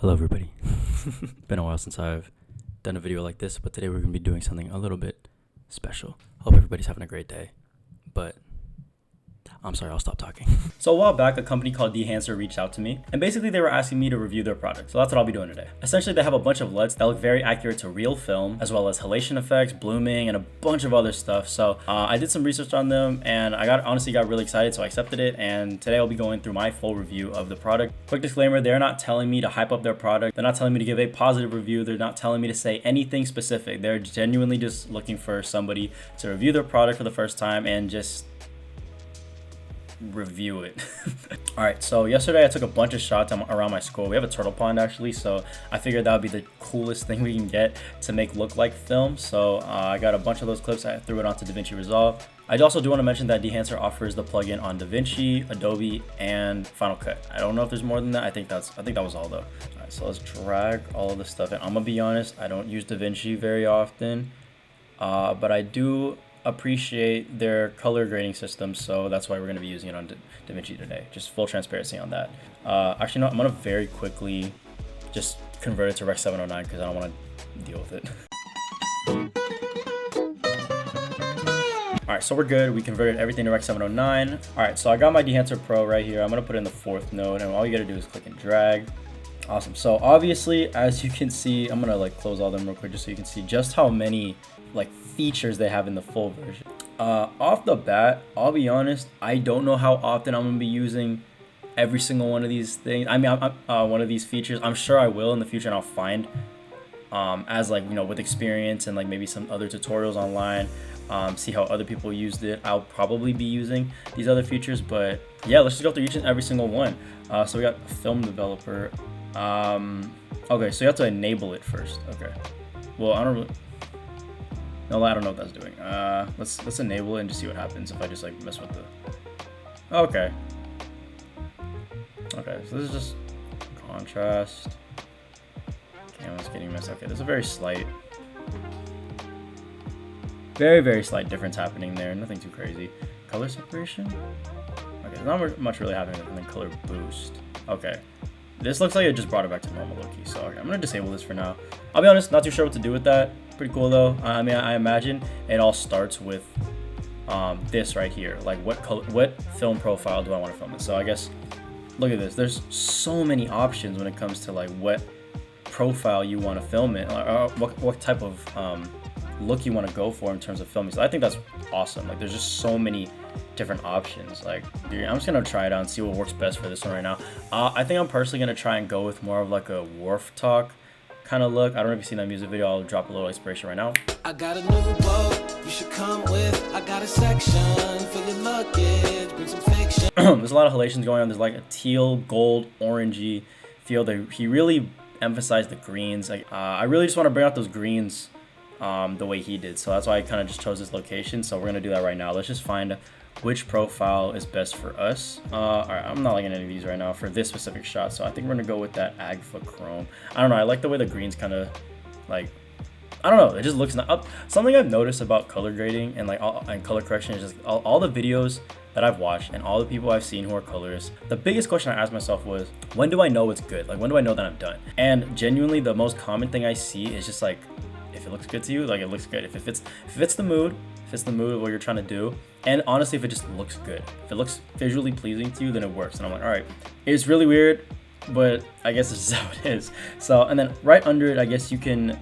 Hello everybody. Been a while since I've done a video like this, but today we're going to be doing something a little bit special. Hope everybody's having a great day, but I'm sorry, I'll stop talking. So a while back, a company called Dehancer reached out to me, and basically they were asking me to review their product. So that's what I'll be doing today. Essentially, they have a bunch of LUTs that look very accurate to real film, as well as halation effects, blooming, and a bunch of other stuff. So I did some research on them, and I honestly got really excited, so I accepted it. And today I'll be going through my full review of the product. Quick disclaimer, they're not telling me to hype up their product. They're not telling me to give a positive review. They're not telling me to say anything specific. They're genuinely just looking for somebody to review their product for the first time and just review it. All right, so yesterday I took a bunch of shots around my school. We have a turtle pond actually, so I figured that would be the coolest thing we can get to make look like film. So I got a bunch of those clips. I threw it onto DaVinci Resolve. I also do want to mention that Dehancer offers the plugin on DaVinci, Adobe, and Final Cut. I don't know if there's more than that. I think that was all though. All right, so let's drag all of this stuff in. I'm gonna be honest, I don't use DaVinci very often, but I do appreciate their color grading system, so that's why we're going to be using it on DaVinci today. Just full transparency on that. Actually, no, I'm going to very quickly just convert it to Rec 709 because I don't want to deal with it. All right, so we're good. We converted everything to Rec 709. All right, so I got my Dehancer Pro right here. I'm going to put it in the 4th node, and all you got to do is click and drag. Awesome. So obviously, as you can see, I'm going to close all them real quick just so you can see just how many features they have in the full version. Off the bat, I'll be honest, I don't know how often I'm gonna be using every single one of these things. I mean, one of these features. I'm sure I will in the future, and I'll find as with experience and maybe some other tutorials online, see how other people used it. I'll probably be using these other features, but yeah, let's just go through each and every single one. So we got film developer. Okay, so you have to enable it first. Okay, well, I don't really. No, I don't know what that's doing. Let's enable it and just see what happens if I just mess with the. Okay, so this is just contrast. Camera's getting messed. Okay, there's a very slight, very slight difference happening there. Nothing too crazy. Color separation. Okay, there's not much really happening. And then color boost. Okay, this looks like it just brought it back to normal looky. So okay, I'm gonna disable this for now. I'll be honest, not too sure what to do with that. Pretty cool though. I mean, I imagine it all starts with this right here. What film profile do I want to film it? So I guess, look at this. There's so many options when it comes to what profile you want to film it, or what type of look you want to go for in terms of filming. So I think that's awesome. There's just so many different options. I'm just gonna try it out and see what works best for this one right now. I think I'm personally gonna try and go with more of a Wharf Talk kind of look. I don't know if you've seen that music video. I'll drop a little inspiration right now. I got a new boat you should come with. I got a section for your luggage. Bring some fiction. There's a lot of halations going on. There's a teal, gold, orangey feel. He really emphasized the greens. I really just want to bring out those greens the way he did. So that's why I kind of just chose this location. So we're gonna do that right now. Let's just find which profile is best for us. All right, I'm not liking any of these right now for this specific shot, so I think we're gonna go with that Agfa Chrome. I don't know, I like the way the greens kind of I don't know, it just looks up. Something I've noticed about color grading and and color correction is just all the videos that I've watched and all the people I've seen who are colorists. The biggest question I asked myself was, when do I know it's good? When do I know that I'm done? And genuinely, the most common thing I see is just if it looks good to you, it looks good. If it fits the mood, of what you're trying to do, and honestly, if it just looks good, if it looks visually pleasing to you, then it works. And I'm all right, it's really weird, but I guess this is how it is. So, and then right under it, I guess you can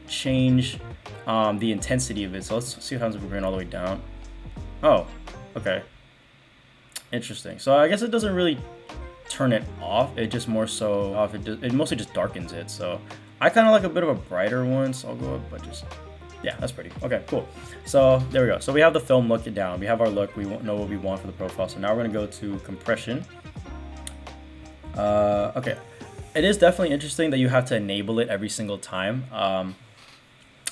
change the intensity of it. So let's see what happens if we bring it all the way down. Oh, okay, interesting. So I guess it doesn't really turn it off. It just more so off. It mostly just darkens it. So I kind of like a bit of a brighter one, so I'll go up, but just. Yeah, that's pretty. Okay, cool. So there we go. So we have the film look it down. We have our look. We know what we want for the profile. So now we're going to go to compression. Okay. It is definitely interesting that you have to enable it every single time. I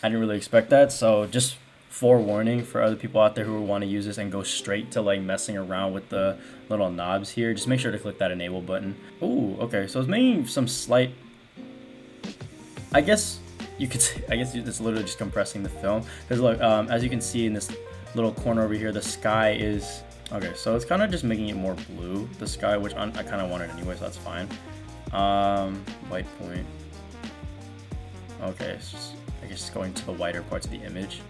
didn't really expect that. So just forewarning for other people out there who want to use this and go straight to messing around with the little knobs here. Just make sure to click that enable button. Ooh, okay. So it's making some slight, I guess it's literally just compressing the film. Because look, as you can see in this little corner over here, the sky is Okay, so it's kind of just making it more blue, the sky, which I kind of wanted anyway, so that's fine. White point. Okay, it's just, I guess going to the whiter parts of the image.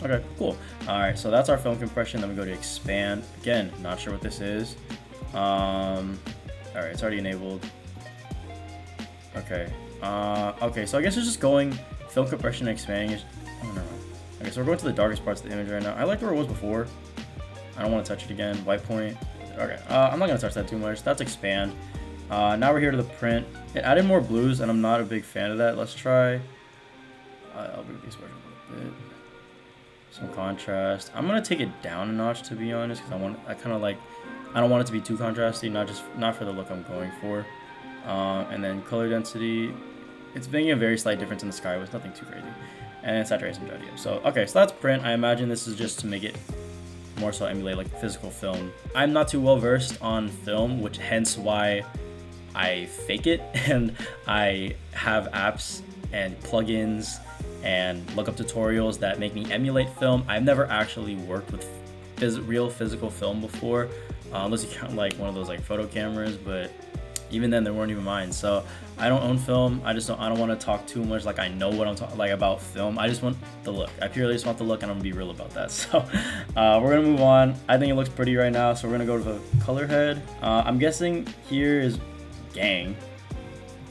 Okay, cool. All right, so that's our film compression. Then we go to expand. Again, not sure what this is. All right, it's already enabled. Okay. Okay, so I guess it's just going film compression and expanding. Oh, no. Okay, so we're going to the darkest parts of the image right now. I liked where it was before. I don't want to touch it again. White point. Okay, I'm not gonna touch that too much. That's expand. Now we're here to the print. It added more blues, and I'm not a big fan of that. Let's try. I'll move these back a little bit. Some contrast. I'm gonna take it down a notch, to be honest, because I don't want it to be too contrasty, not for the look I'm going for. And then color density, it's making a very slight difference in the sky with nothing too crazy. And saturation medium. So okay, so that's print. I imagine this is just to make it more so emulate like physical film. I'm not too well versed on film, which hence why I fake it, and I have apps and plugins and look up tutorials that make me emulate film. I've never actually worked with real physical film before, unless you count like one of those like photo cameras, but even then they weren't even mine. So I don't own film. I don't want to talk too much like I know what I'm talking like about film. I just want the look. I purely just want the look, and I'm gonna be real about that. So we're gonna move on. I think it looks pretty right now, so we're gonna go to the color head. I'm guessing here is gang.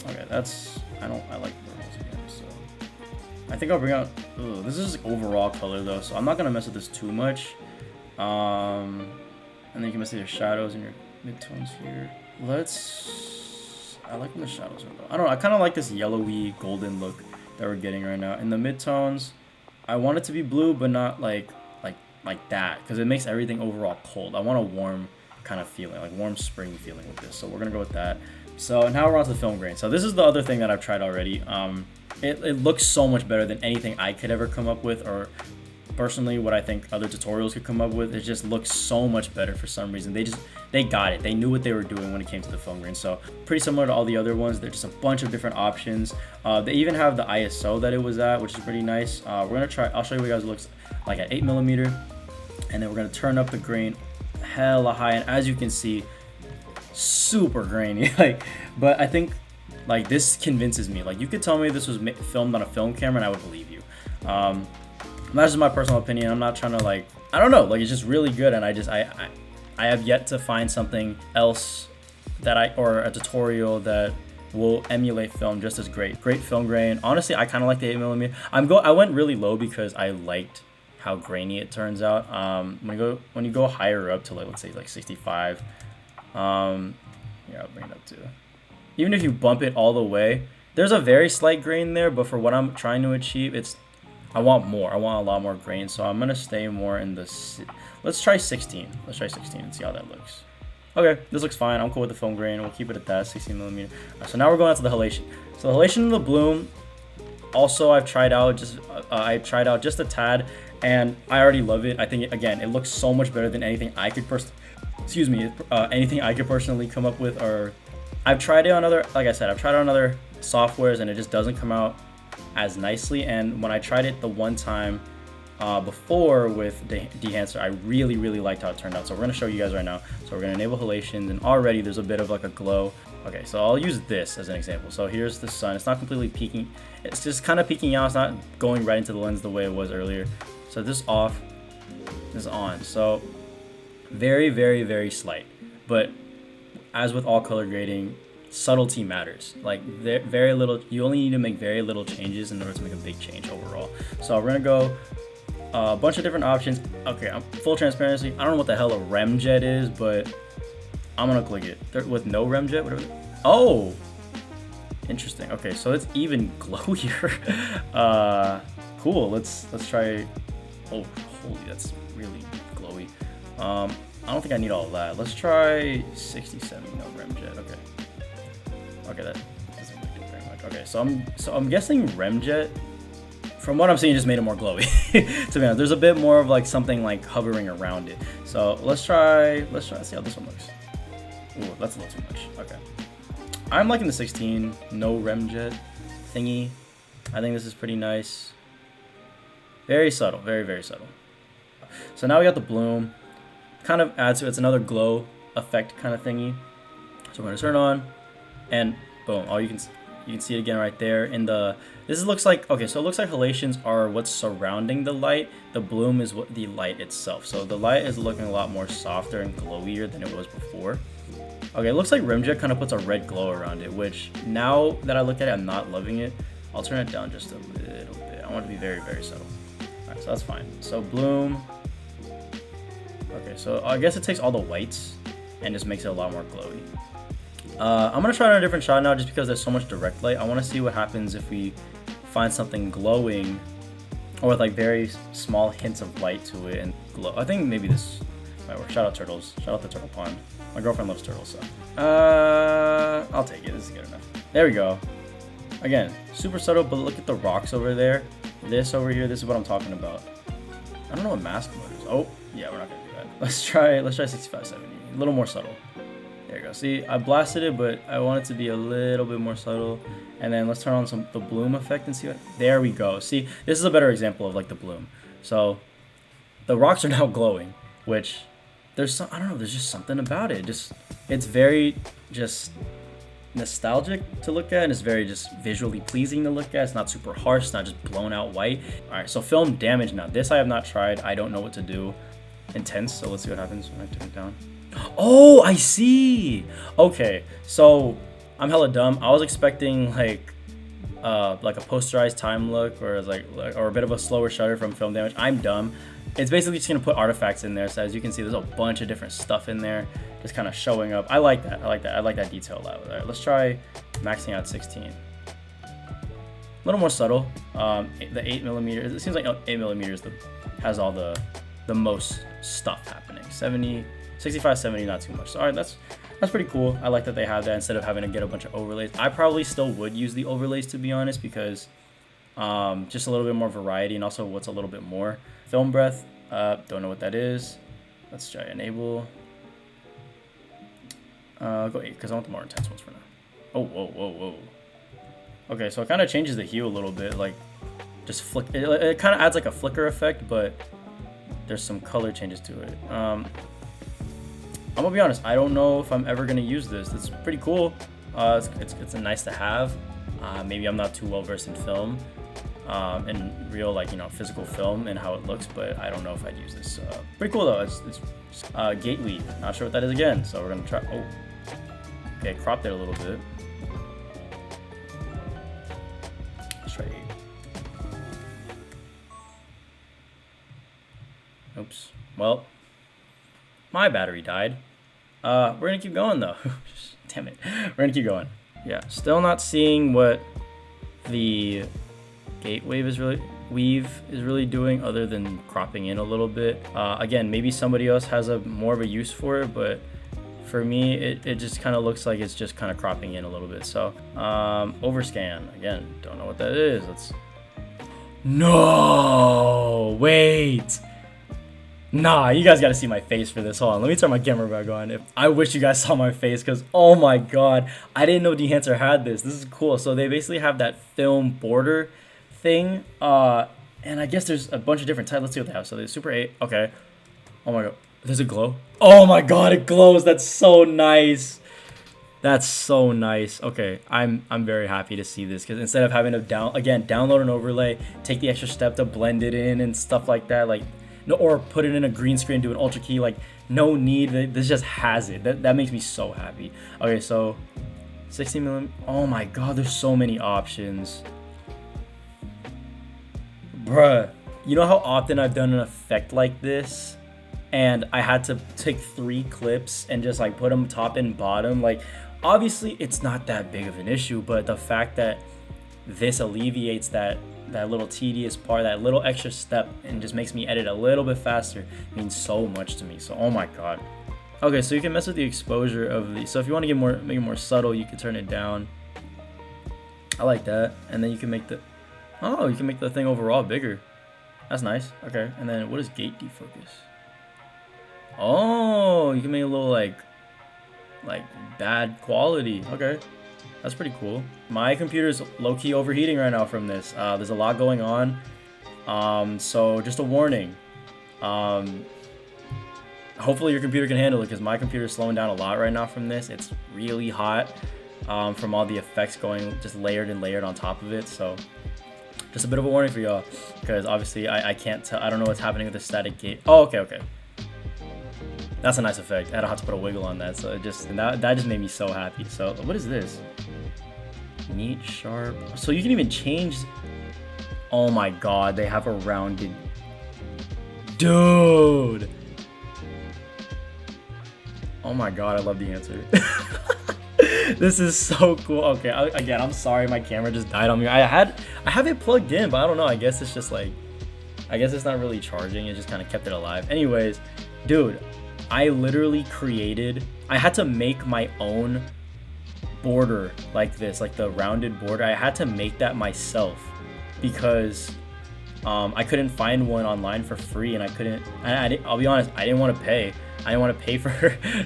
Okay, that's I like purples again, so I think I'll bring out this is overall color though, so I'm not gonna mess with this too much. And then you can mess with your shadows and your midtones here. I like when the shadows are low. I don't know, I kind of like this yellowy golden look that we're getting right now. In the midtones, I want it to be blue, but not like that, because it makes everything overall cold. I want a warm kind of feeling, like warm spring feeling with this. So we're gonna go with that. So now we're on to the film grain. So this is the other thing that I've tried already. It looks so much better than anything I could ever come up with, or personally what I think other tutorials could come up with. It just looks so much better for some reason. They got it. They knew what they were doing when it came to the film grain. So pretty similar to all the other ones. There's just a bunch of different options. They even have the ISO that it was at, which is pretty nice. We're gonna try. I'll show you what you guys it looks like at 8mm, and then we're gonna turn up the grain hella high. And as you can see, super grainy. But I think like this convinces me. Like you could tell me this was filmed on a film camera, and I would believe you. That's just my personal opinion. I'm not trying to like, I don't know, like it's just really good, and I have yet to find something else or a tutorial that will emulate film just as great. Great film grain. Honestly, I kind of like the 8mm. I went really low because I liked how grainy it turns out. When you go higher up to like, let's say like 65, yeah, I'll bring it up to. Even if you bump it all the way, there's a very slight grain there, but for what I'm trying to achieve, I want more. I want a lot more grain, so I'm gonna stay more in the. Let's try 16. Let's try 16 and see how that looks. Okay, this looks fine. I'm cool with the film grain. We'll keep it at that 16mm. So now we're going on to the halation. So the halation and the bloom. Also, I've tried out just a tad, and I already love it. I think again, it looks so much better than anything I could anything I could personally come up with. Or I've tried it on other, like I said, I've tried it on other softwares, and it just doesn't come out as nicely. And when I tried it the one time before with Dehancer, I really liked how it turned out. So we're going to show you guys right now. So we're going to enable halation, and already there's a bit of like a glow. Okay, so I'll use this as an example. So here's the sun. It's not completely peeking. It's just kind of peeking out. It's not going right into the lens the way it was earlier. So this off, this on. So very slight. But as with all color grading, subtlety matters. Like very little, you only need to make very little changes in order to make a big change overall. So we're gonna go a bunch of different options. Okay, I'm full transparency. I don't know what the hell a remjet is, but I'm gonna click it with no remjet, whatever. Oh, interesting. Okay, so it's even glowier. Cool. Let's try. Oh, holy, that's really glowy. I don't think I need all of that. Let's try 67. No remjet. Okay, that doesn't really do very much. Okay, so I'm guessing remjet, from what I'm seeing, just made it more glowy. To be honest, there's a bit more of like something like hovering around it. So let's try see how this one looks. Ooh, that's a little too much. Okay, I'm liking the 16 no remjet thingy. I think this is pretty nice. Very subtle, very subtle. So now we got the bloom. Kind of adds to it. It's another glow effect kind of thingy. So we're gonna turn on. And Boom. Oh, you can see it again right there in the. This looks like, okay, so it looks like halations are what's surrounding the light. The bloom is what the light itself. So the light is looking a lot more softer and glowier than it was before. Okay, it looks like Rimjet kind of puts a red glow around it, which now that I look at it, I'm not loving it. I'll turn it down just a little bit. I want it to be very, very subtle. All right, so that's fine. So bloom. Okay, so I guess it takes all the whites and just makes it a lot more glowy. I'm gonna try on a different shot now just because there's so much direct light. I want to see what happens if we find something glowing or with like very small hints of light to it and glow. I think maybe this might work. Shout out turtles. Shout out the turtle pond. My girlfriend loves turtles, so I'll take it. This is good enough. There we go. Again, super subtle, but look at the rocks over there. This over here, this is what I'm talking about. I don't know what mask mode is. Oh, yeah, we're not gonna do that. Let's try 6570. A little more subtle. There you go. See, I blasted it, but I want it to be a little bit more subtle. And then let's turn on the bloom effect and see what. There we go. See, this is a better example of like the bloom. So the rocks are now glowing, which there's some, I don't know, there's just something about it. It's very just nostalgic to look at, and it's very just visually pleasing to look at. It's not super harsh, it's not just blown out white. All right, so film damage now. This I have not tried. I don't know what to do. Intense, so let's see what happens when I turn it down. Oh, I see. Okay, so I'm hella dumb. I was expecting like a posterized time look, or or a bit of a slower shutter from film damage. I'm dumb. It's basically just gonna put artifacts in there. So as you can see, there's a bunch of different stuff in there, just kind of showing up. I like that. I like that detail a lot. All right, let's try maxing out 16. A little more subtle. The 8mm. It seems like 8mm has all the most stuff happening. 65, 70, not too much. So, all right, that's pretty cool. I like that they have that instead of having to get a bunch of overlays. I probably still would use the overlays, to be honest, because just a little bit more variety, and also what's a little bit more. Film breath, don't know what that is. Let's try enable. Go 8, because I want the more intense ones for now. Oh, whoa. Okay, so it kind of changes the hue a little bit, like just flick. It kind of adds like a flicker effect, but there's some color changes to it. I'm gonna be honest, I don't know if I'm ever gonna use this. It's pretty cool. It's a nice to have. Maybe I'm not too well versed in film, in real, like, physical film and how it looks, but I don't know if I'd use this. Pretty cool though. It's gate weave. Not sure what that is again, so we're gonna try. Oh, okay, cropped it a little bit. Let's try 8. Oops. Well, my battery died. We're gonna keep going though. Damn it. We're gonna keep going. Yeah, still not seeing what the gate weave is really doing, other than cropping in a little bit. Again, maybe somebody else has more of a use for it, but for me, it just kind of looks like it's just kind of cropping in a little bit. So, overscan. Again, don't know what that is. No, wait. Nah, you guys gotta see my face for this. Hold on, let me turn my camera back on. I wish you guys saw my face, because oh my god, I didn't know Dehancer had this. This is cool. So they basically have that film border thing, and I guess there's a bunch of different types. Let's see what they have. So there's Super 8. Okay. Oh my god, there's a glow. Oh my god, it glows. That's so nice. That's so nice. Okay, I'm very happy to see this, because instead of having to download an overlay, take the extra step to blend it in and stuff like that, like. No, or put it in a green screen, do an ultra key, like no need. This just has it. That makes me so happy. Okay, so 60mm. Oh my god, there's so many options. Bruh, you know how often I've done an effect like this and I had to take 3 clips and just like put them top and bottom? Like, obviously it's not that big of an issue, but the fact that this alleviates that little tedious part, that little extra step, and just makes me edit a little bit faster, means so much to me. So oh my god. Okay, so you can mess with the exposure of the. So if you want to make it more subtle, you can turn it down. I like that, and then you can make the. Oh, you can make the thing overall bigger. That's nice. Okay, and then what is gate defocus? Oh, you can make a little like bad quality. Okay. That's pretty cool. My computer's low-key overheating right now from this. There's a lot going on. So just a warning. Hopefully your computer can handle it, because my computer's slowing down a lot right now from this. It's really hot. from all the effects going just layered and layered on top of it. So just a bit of a warning for y'all, because obviously I can't tell. I don't know what's happening with the static gate. Oh, okay. That's a nice effect. I don't have to put a wiggle on that. So it just that just made me so happy. So what is this? Neat, sharp. So you can even change. Oh my god, they have a rounded. Dude. Oh my god, I love the answer. This is so cool. Okay, again, I'm sorry my camera just died on me. I have it plugged in, but I don't know. I guess it's just like, I guess it's not really charging. It just kind of kept it alive. Anyways, dude, I literally created, I had to make my own border like this, like the rounded border. I had to make that myself because I couldn't find one online for free, and I'll be honest, I didn't want to pay. I didn't want to pay for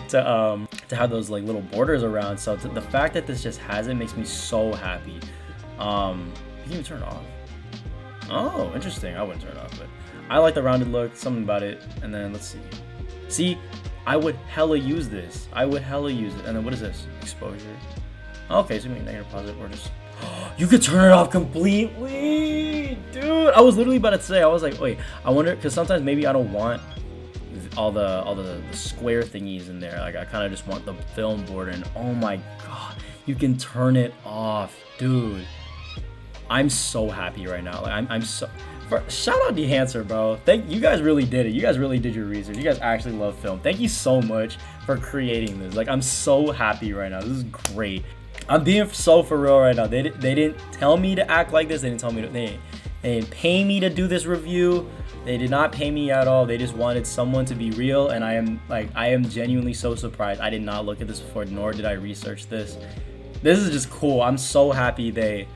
to have those like little borders around. So the fact that this just has it makes me so happy. You can even turn it off. Oh, interesting. I wouldn't turn it off, but I like the rounded look. Something about it. And then let's see. See, I would hella use this. I would hella use it. And then what is this? Exposure. Okay, so we can negative, positive, or just. You could turn it off completely, dude. I was literally about to say. I was like, wait. I wonder, because sometimes maybe I don't want all the square thingies in there. Like I kind of just want the film border, and oh my god, you can turn it off, dude. I'm so happy right now. Like I'm so. Shout out Dehancer, bro. Thank you guys, really did it. You guys really did your research. You guys actually love film. Thank you so much for creating this. Like I'm so happy right now. This is great. I'm being so for real right now. They didn't tell me to act like this. They didn't tell me to. They didn't pay me to do this review. They did not pay me at all. They just wanted someone to be real, and I am genuinely so surprised. I did not look at this before, nor did I research this. This is just cool. I'm so happy they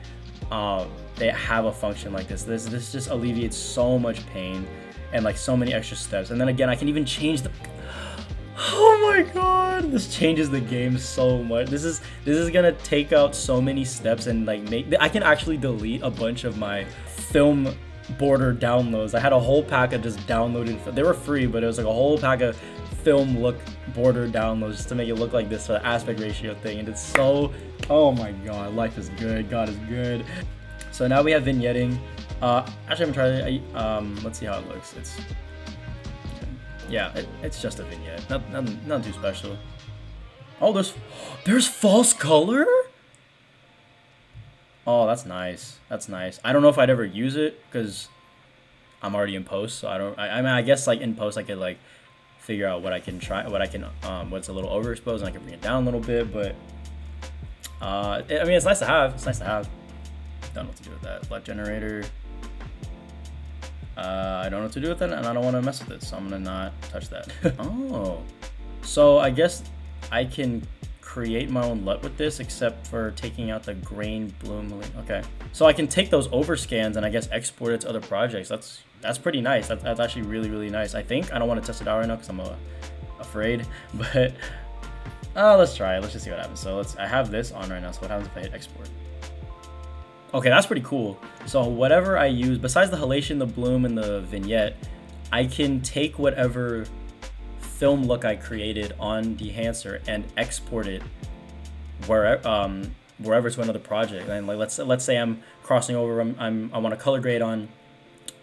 have a function like this. This just alleviates so much pain and like so many extra steps. And then again, I can even change the. Oh my god, this changes the game so much. This is gonna take out so many steps and like I can actually delete a bunch of my film border downloads. I had a whole pack of just downloaded. They were free, but it was like a whole pack of film look border downloads just to make it look like this for the aspect ratio thing. And it's so, oh my god, life is good. God is good. So now we have vignetting. Actually, I haven't tried it. Let's see how it looks. Yeah, it's just a vignette. Not too special. Oh, there's false color? Oh, that's nice. That's nice. I don't know if I'd ever use it because I'm already in post, so I mean, I guess like in post I could like figure out what I can what's a little overexposed, and I can bring it down a little bit, but I mean, it's nice to have. It's nice to have. Don't know what to do with that. LUT Generator. I don't know what to do with it, and I don't want to mess with it, so I'm gonna not touch that. Oh, so I guess I can create my own LUT with this, except for taking out the grain bloom. Okay, so I can take those overscans and I guess export it to other projects. That's pretty nice. That's actually really nice. I think I don't want to test it out right now because I'm afraid, but let's try it. Let's just see what happens. So I have this on right now. So what happens if I hit export? Okay, that's pretty cool. So whatever I use, besides the halation, the bloom, and the vignette, I can take whatever film look I created on Dehancer and export it wherever to another project. And like let's say I'm crossing over, I want to color grade on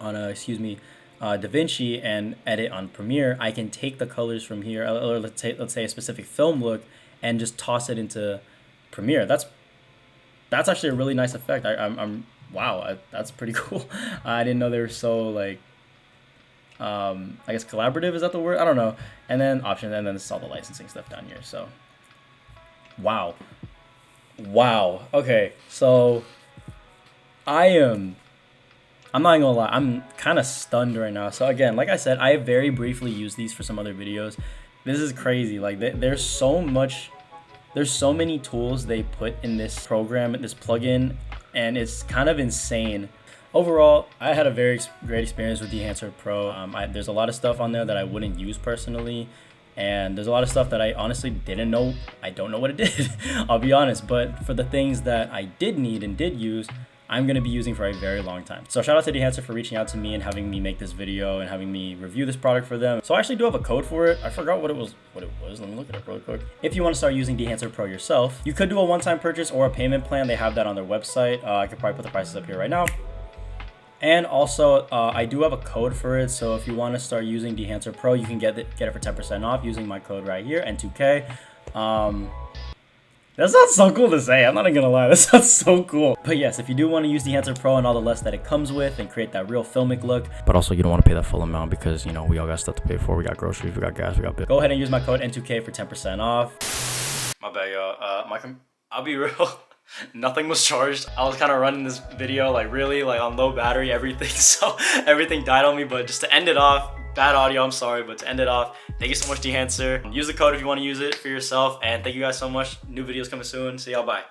DaVinci and edit on Premiere. I can take the colors from here, or let's say a specific film look, and just toss it into Premiere. That's actually a really nice effect. I'm wow, that's pretty cool. I didn't know they were so like I guess collaborative, is that the word? I don't know. And then options, and then it's all the licensing stuff down here. So wow. Okay, so I'm not gonna lie, I'm kind of stunned right now. So again, like I said, I very briefly used these for some other videos. This is crazy. Like there's so many tools they put in this program, this plugin, and it's kind of insane. Overall, I had a very great experience with Dehancer Pro. There's a lot of stuff on there that I wouldn't use personally, and there's a lot of stuff that I honestly didn't know. I don't know what it did, I'll be honest, but for the things that I did need and did use, I'm going to be using for a very long time. So shout out to Dehancer for reaching out to me and having me make this video and having me review this product for them. So I actually do have a code for it. I forgot what it was. Let me look it up really quick. If you want to start using Dehancer Pro yourself, you could do a one-time purchase or a payment plan. They have that on their website. I could probably put the prices up here right now. And also, I do have a code for it. So if you want to start using Dehancer Pro, you can get it for 10% off using my code right here, N2K. That sounds so cool to say. I'm not even gonna lie. That sounds so cool. But yes, if you do want to use Dehancer Pro and all the LUTs that it comes with and create that real filmic look, but also you don't want to pay that full amount because, you know, we all got stuff to pay for. We got groceries, we got gas, we got bills. Go ahead and use my code N2K for 10% off. My bad, y'all. I'll be real. Nothing was charged. I was kind of running this video like really like on low battery, everything. So everything died on me. But just to end it off, bad audio, I'm sorry, but to end it off, thank you so much, Dehancer. Use the code if you want to use it for yourself. And thank you guys so much. New videos coming soon. See y'all, bye.